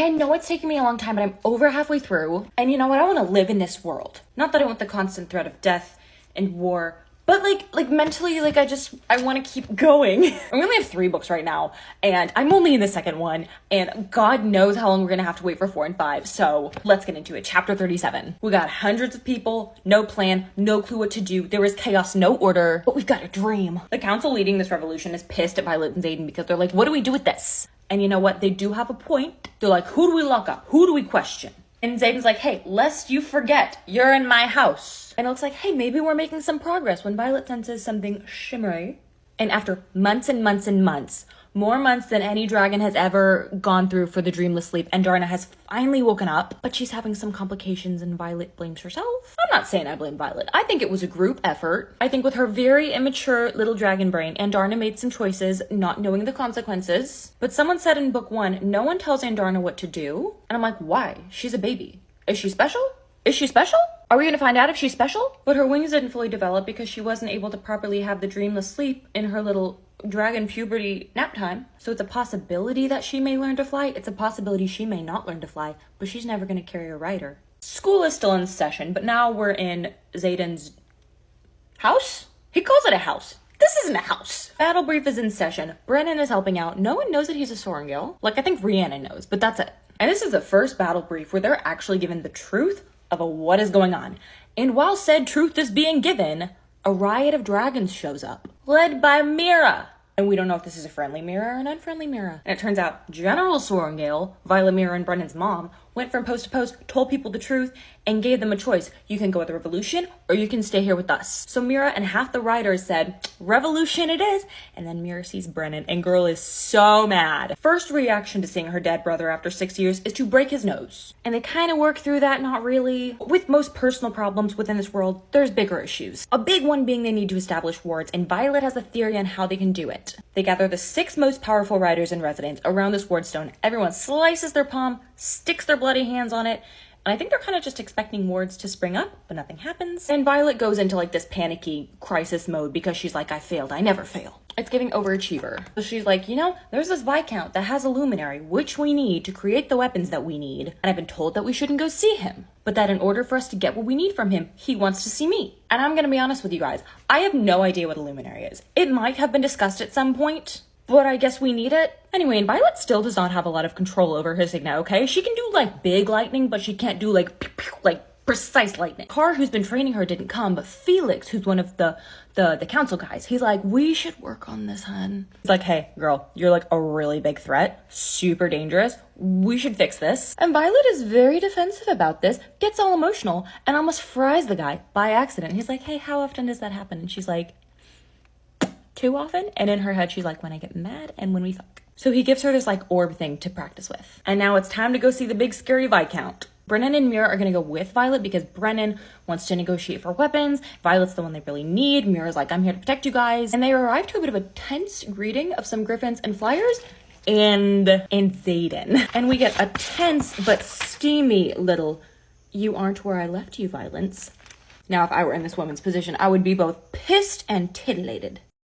I know it's taken me a long time, but I'm over halfway through. And you know what? I want to live in this world. Not that I want the constant threat of death and war, but like mentally, like I want to keep going. I only have 3 books right now, and I'm only in the second one, and God knows how long we're gonna have to wait for 4 and 5. So let's get into it. Chapter 37. We got hundreds of people, no plan, no clue what to do. There is chaos, no order, but we've got a dream. The council leading this revolution is pissed at Violet and Xaden because they're like, what do we do with this? And you know what? They do have a point. They're like, who do we lock up? Who do we question? And Xaden's like, hey, lest you forget, you're in my house. And it looks like, hey, maybe we're making some progress when Violet senses something shimmery. And after months and months and months, more months than any dragon has ever gone through for the dreamless sleep, Andarna has finally woken up, but she's having some complications and Violet blames herself. I'm not saying I blame Violet. I think it was a group effort. I think with her very immature little dragon brain, Andarna made some choices, not knowing the consequences. But someone said in book 1, no one tells Andarna what to do. And I'm like, why? She's a baby. Is she special? Is she special? Are we gonna find out if she's special? But her wings didn't fully develop because she wasn't able to properly have the dreamless sleep in her little dragon puberty nap time. So it's a possibility that she may learn to fly. It's a possibility she may not learn to fly, but she's never gonna carry a rider. School is still in session, but now we're in Xaden's house? He calls it a house. This isn't a house. Battle brief is in session. Brennan is helping out. No one knows that he's a Sorrengail. Like, I think Rhiannon knows, but that's it. And this is the first battle brief where they're actually given the truth of what is going on. And while said truth is being given, a riot of dragons shows up, led by Mira. And we don't know if this is a friendly Mira or an unfriendly Mira. And it turns out General Sorrengail, Violet, Mira, and Brennan's mom, went from post to post, told people the truth, and gave them a choice. You can go with the revolution, or you can stay here with us. So Mira and half the riders said, revolution it is. And then Mira sees Brennan, and girl is so mad. First reaction to seeing her dead brother after 6 years is to break his nose. And they kind of work through that, not really. With most personal problems within this world, there's bigger issues. A big one being they need to establish wards, and Violet has a theory on how they can do it. They gather the 6 most powerful riders and residents around this wardstone. Everyone slices their palm, sticks their bloody hands on it, and I think they're kind of just expecting wards to spring up, but nothing happens. And Violet goes into like this panicky crisis mode because she's like, I failed, I never fail. It's giving overachiever. So she's like, you know, there's this Viscount that has a luminary, which we need to create the weapons that we need. And I've been told that we shouldn't go see him, but that in order for us to get what we need from him, he wants to see me. And I'm gonna be honest with you guys, I have no idea what a luminary is. It might have been discussed at some point, but I guess we need it. Anyway, and Violet still does not have a lot of control over her Signet, okay? She can do like big lightning, but she can't do like pew, pew, like precise lightning. Carr, who's been training her, didn't come, but Felix, who's one of the council guys, he's like, we should work on this, hun. He's like, hey, girl, you're like a really big threat, super dangerous. We should fix this. And Violet is very defensive about this, gets all emotional, and almost fries the guy by accident. He's like, hey, how often does that happen? And she's like, too often. And in her head, she's like, when I get mad and when we fuck. So he gives her this like orb thing to practice with. And now it's time to go see the big scary Viscount. Brennan and Mira are gonna go with Violet because Brennan wants to negotiate for weapons. Violet's the one they really need. Mira's like, I'm here to protect you guys. And they arrive to a bit of a tense greeting of some griffins and flyers and Xaden. And we get a tense but steamy little, you aren't where I left you, Violence. Now, if I were in this woman's position, I would be both pissed and titillated.